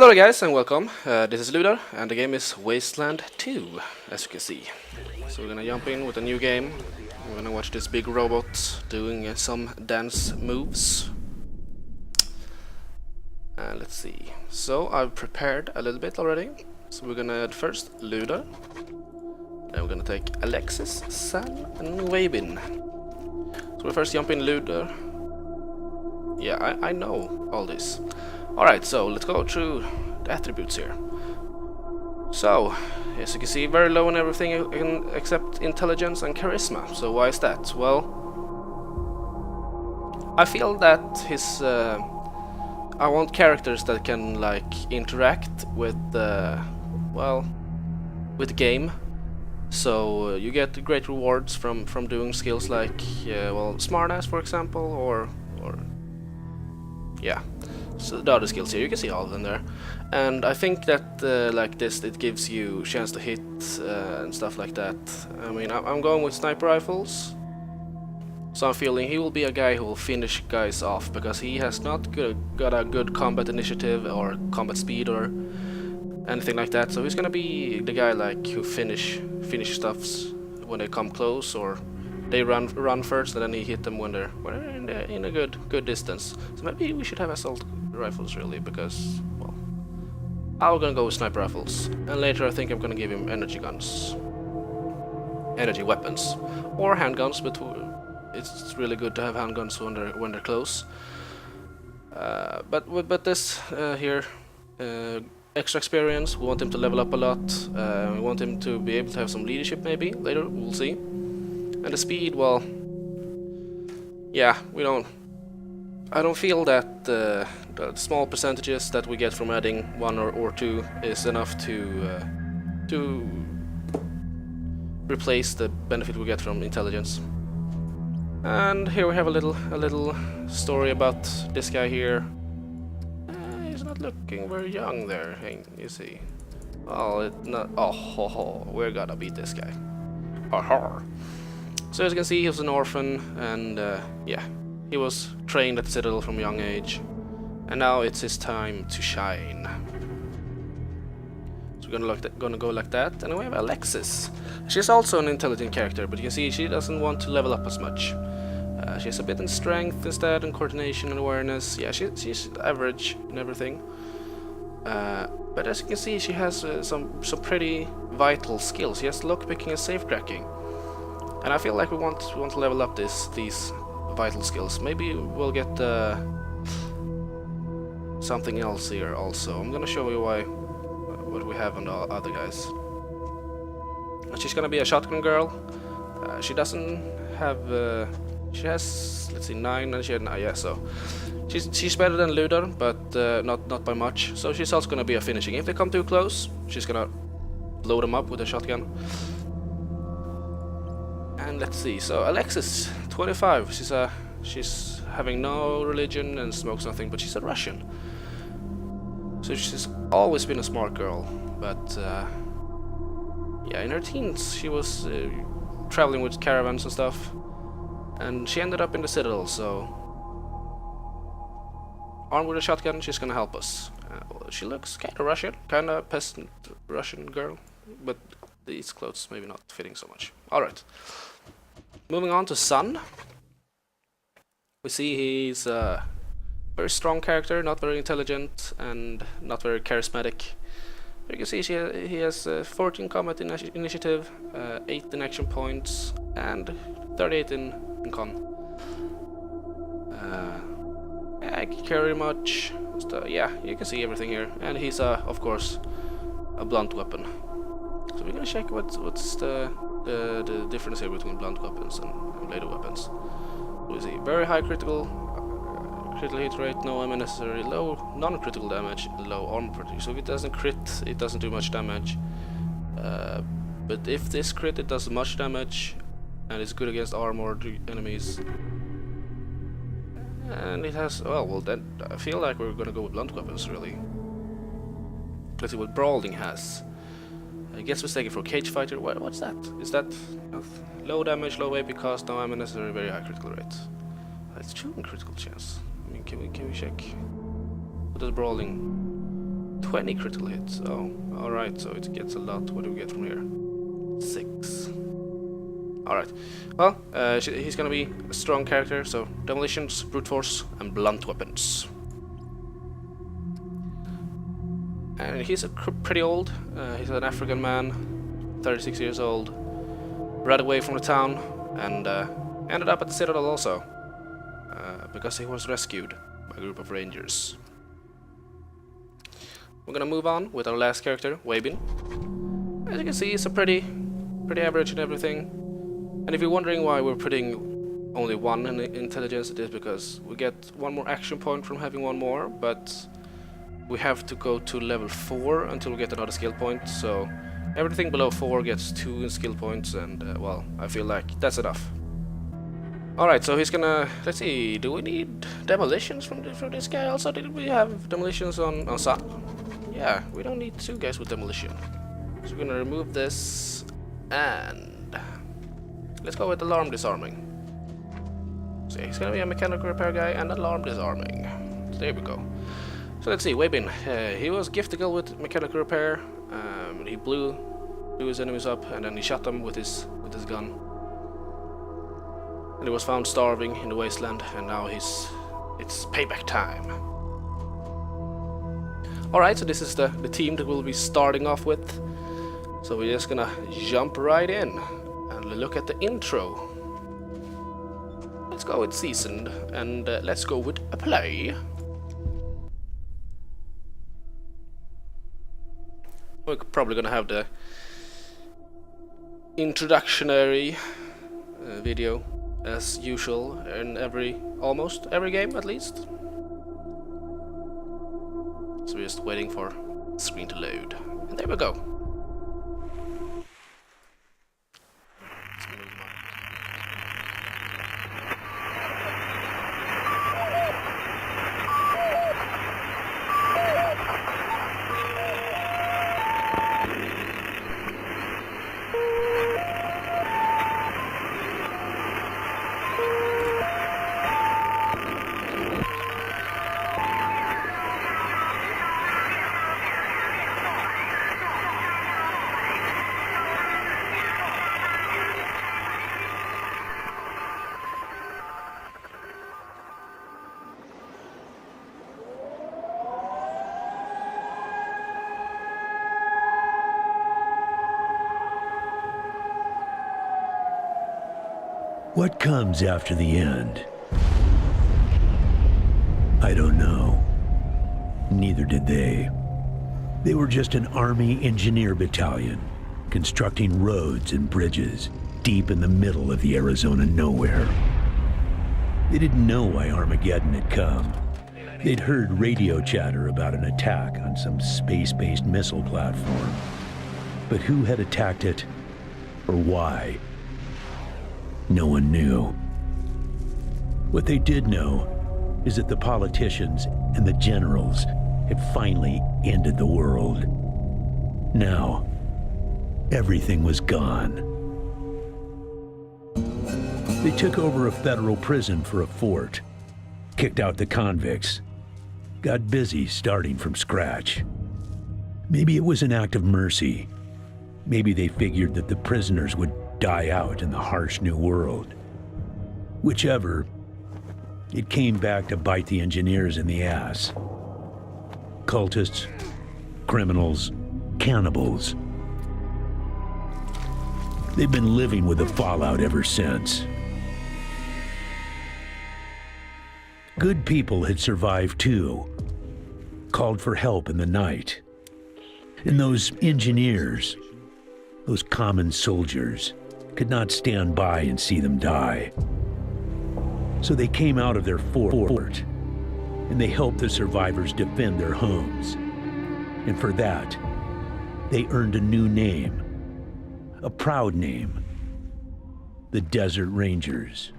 Hello guys and welcome, this is Ludeer and the game is Wasteland 2, as you can see. So we're gonna jump in with a new game. We're gonna watch this big robot doing some dance moves. And let's see. So I've prepared a little bit already. So we're gonna add first Ludeer. Then we're gonna take Alexis, Sam and Wabin. So we first jump in Ludeer. Yeah, I know all this. Alright, so let's go through the attributes here. So, as you can see, very low on everything except intelligence and charisma. So why is that? Well, I feel that his... I want characters that can, like, interact with the... well, with the game. So you get great rewards from doing skills like, well, smartass, for example, or yeah. So the other skills here, you can see all of them there. And I think that like this, it gives you chance to hit and stuff like that. I mean, I'm going with sniper rifles. So I'm feeling he will be a guy who will finish guys off, because he has not got a good combat initiative or combat speed or anything like that. So he's gonna be the guy like who finish stuffs when they come close, or they run first and then he hit them when they're in a good distance. So maybe we should have assault rifles really, because well, I'm gonna go with sniper rifles, and later I think I'm gonna give him energy guns, energy weapons, or handguns. But it's really good to have handguns when they're close. But this here. Extra experience, we want him to level up a lot, we want him to be able to have some leadership maybe, later, we'll see. And the speed, well, yeah, I don't feel that the small percentages that we get from adding 1 or 2 is enough to replace the benefit we get from intelligence. And here we have a little story about this guy here. He's not looking very young there, you see. Oh, we're gonna beat this guy. So as you can see, he was an orphan, and yeah, he was trained at the Citadel from a young age, and now it's his time to shine. So we're gonna go like that, and we have Alexis. She's also an intelligent character, but you can see she doesn't want to level up as much. She has a bit in strength instead, and coordination and awareness. Yeah, she's average in everything. But as you can see, she has some pretty vital skills. She has lockpicking and safe cracking. And I feel like we want to level up these vital skills. Maybe we'll get something else here also. I'm gonna show you what we have on the other guys. She's gonna be a shotgun girl. She doesn't have... she has, let's see, 9, and she had 9, yeah, so she's better than Ludeer, but not by much. So she's also gonna be a finishing. If they come too close, she's gonna blow them up with a shotgun. And let's see, so Alexis, 25, she's having no religion and smokes nothing, but she's a Russian. So she's always been a smart girl, but yeah, in her teens she was traveling with caravans and stuff. And she ended up in the Citadel, so armed with a shotgun, she's gonna help us. She looks kinda Russian, kinda peasant Russian girl, but these clothes maybe not fitting so much. Alright, moving on to Sun. We see he's a very strong character, not very intelligent and not very charismatic. You can see he has 14 combat initiative, 8 in action points, and 38 in con. Yeah, I can carry much. Yeah, you can see everything here, and he's of course a blunt weapon. So we're gonna check what's the difference here between blunt weapons and bladed weapons. We see very high critical hit rate, no ammo necessary, low non-critical damage, low armor protection. So if it doesn't crit, it doesn't do much damage. But if this crit, it does much damage, and it's good against armored enemies. And it has, well then I feel like we're gonna go with blunt weapons really. Let's see what brawling has. I guess mistaken for cage fighter. What's that? Is that low damage, low AP cost, no ammo necessary, very high critical rate? It's true in critical chance. I mean, can we check? What does brawling 20 critical hits. Oh, alright, so it gets a lot. What do we get from here? 6. Alright. Well, he's gonna be a strong character, so demolitions, brute force, and blunt weapons. And he's pretty old. He's an African man, 36 years old. Ran away from the town and ended up at the Citadel also. Because he was rescued by a group of rangers. We're gonna move on with our last character, Wabin. As you can see, he's a pretty average and everything. And if you're wondering why we're putting only 1 in intelligence, it is because we get 1 more action point from having 1 more, but we have to go to level 4 until we get another skill point, so everything below 4 gets 2 in skill points, and well, I feel like that's enough. Alright, so he's gonna... let's see, do we need demolitions from this guy also? Did we have demolitions on Sun? Yeah, we don't need 2 guys with demolition. So we're gonna remove this, and let's go with alarm disarming. So he's gonna be a mechanical repair guy and alarm disarming. So there we go. So let's see, Wabin. He was giftical with mechanical repair. He blew his enemies up, and then he shot them with his gun. And he was found starving in the Wasteland, and now it's payback time. Alright, so this is the team that we'll be starting off with. So we're just gonna jump right in and look at the intro. Let's go with seasoned, and let's go with a play. We're probably gonna have the introductionary video as usual in almost every game at least. So we're just waiting for the screen to load. And there we go. Let's move on. What comes after the end? I don't know. Neither did they. They were just an Army engineer battalion, constructing roads and bridges deep in the middle of the Arizona nowhere. They didn't know why Armageddon had come. They'd heard radio chatter about an attack on some space-based missile platform. But who had attacked it, or why? No one knew. What they did know is that the politicians and the generals had finally ended the world. Now, everything was gone. They took over a federal prison for a fort, kicked out the convicts, got busy starting from scratch. Maybe it was an act of mercy. Maybe they figured that the prisoners would die out in the harsh new world. Whichever, it came back to bite the engineers in the ass. Cultists, criminals, cannibals. They've been living with the fallout ever since. Good people had survived too, called for help in the night. And those engineers, those common soldiers, could not stand by and see them die. So they came out of their fort, and they helped the survivors defend their homes. And for that, they earned a new name, a proud name, the Desert Rangers.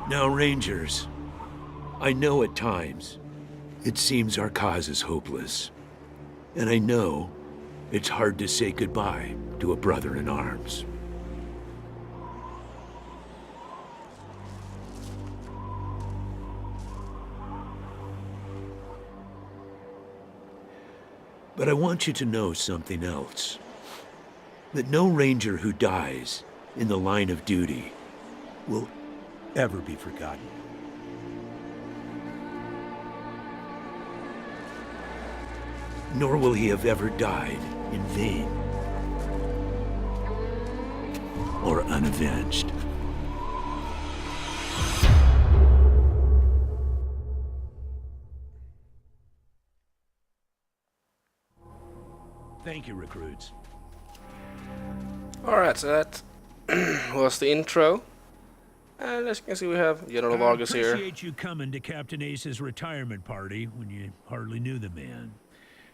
Now, Rangers, I know at times it seems our cause is hopeless. And I know it's hard to say goodbye to a brother in arms. But I want you to know something else. That no ranger who dies in the line of duty will ever be forgotten. Nor will he have ever died in vain. Or unavenged. Thank you, recruits. Alright, so that was the intro. And as you can see, we have General Vargas here. I appreciate you coming to Captain Ace's retirement party when you hardly knew the man.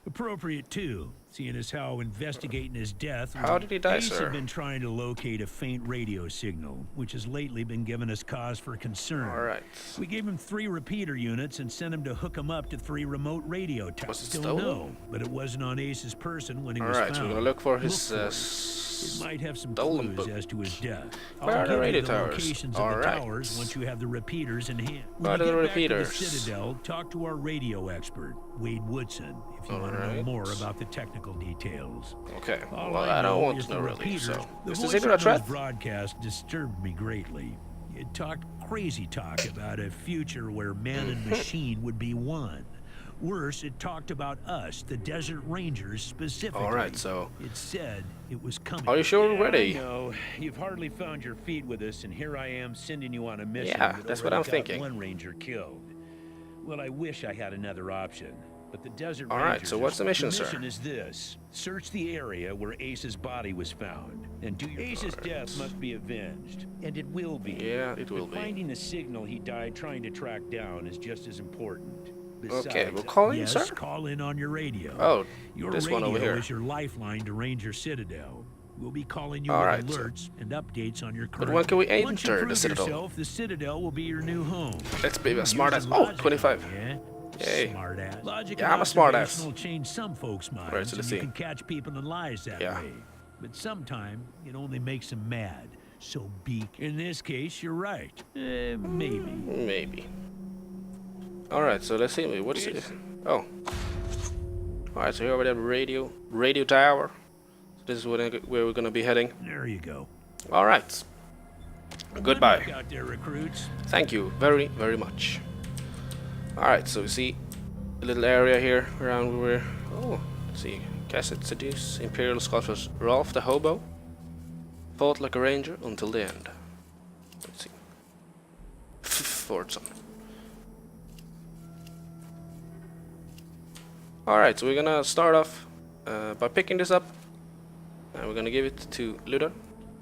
Appropriate, too, seeing as how investigating his death... How did he die, Ace sir? had been trying to locate a faint radio signal, which has lately been giving us cause for concern. Alright. We gave him 3 repeater units and sent him to hook him up to 3 remote radio towers. Was it Still stolen? no, but it wasn't on Ace's person when he was Alright, found. so we're gonna look for his It might have some stolen clues book. as to his death. Where are the radio towers? Locations of the towers once you have the repeaters in hand. Where are the When you get repeaters? back to the Citadel, talk to our radio expert, Wade Woodson, if you want to know Alright. more about the technical details. Okay, All well, I don't want is to know the really, repeaters. so... The Is the voice signal a on those threat? broadcasts disturbed me greatly. It talked crazy talk about a future where man and machine would be one. Worse, it talked about us, the Desert Rangers, specifically. Alright, so... It said it was coming. Are you sure we're ready? No, you've hardly found your feet with us, and here I am sending you on a mission. Yeah, that that's what already I'm got thinking. One ranger killed. Well, I wish I had another option, but the Desert Alright, Rangers... so what's the mission, sir? The mission is this. Search the area where Ace's body was found, and do your... Ace's death must be avenged, and it will be. Yeah, it will But be. finding the signal he died trying to track down is just as important. Okay, Besides, we'll call in, yes, sir? call in on your radio. Oh, Your this radio one over here. is your lifeline to Ranger Citadel. We'll be calling you Alright, with so- alerts and updates on your current... But when can we Once you enter the prove Citadel? yourself, the Citadel will be your new home. Let's be a smart ass. Using Oh, logic, 25. Yeah? Yay. Smart ass. Logic Yeah, and I'm a smart observation ass. will change some folks' minds, Right, so and let's you see. can catch people in lies that Yeah. way. But sometime it only makes them mad. So be... In this case, you're right. Maybe. Maybe. Alright, so let's see. What is it? Oh. Alright, so here we have a radio tower. So this is where we're gonna be heading. There you go. Alright. Good Goodbye. luck out there, recruits. Thank you very, very much. Alright, so we see a little area here around where... Oh, let's see. Cassette seduce Imperial Scouters Rolf the Hobo. Fought like a ranger until the end. Let's see. Fordson. Alright, so we're gonna start off by picking this up. And we're gonna give it to Ludeer.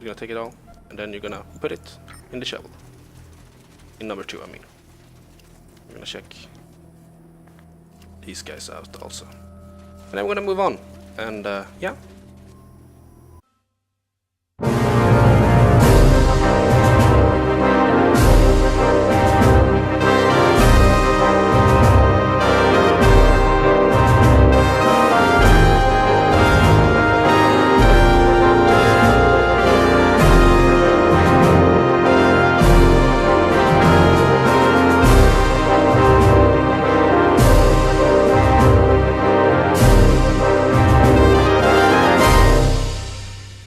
You're gonna take it all. And then you're gonna put it in the shovel. In number 2, I mean. We're gonna check these guys out also. And then we're gonna move on. And yeah,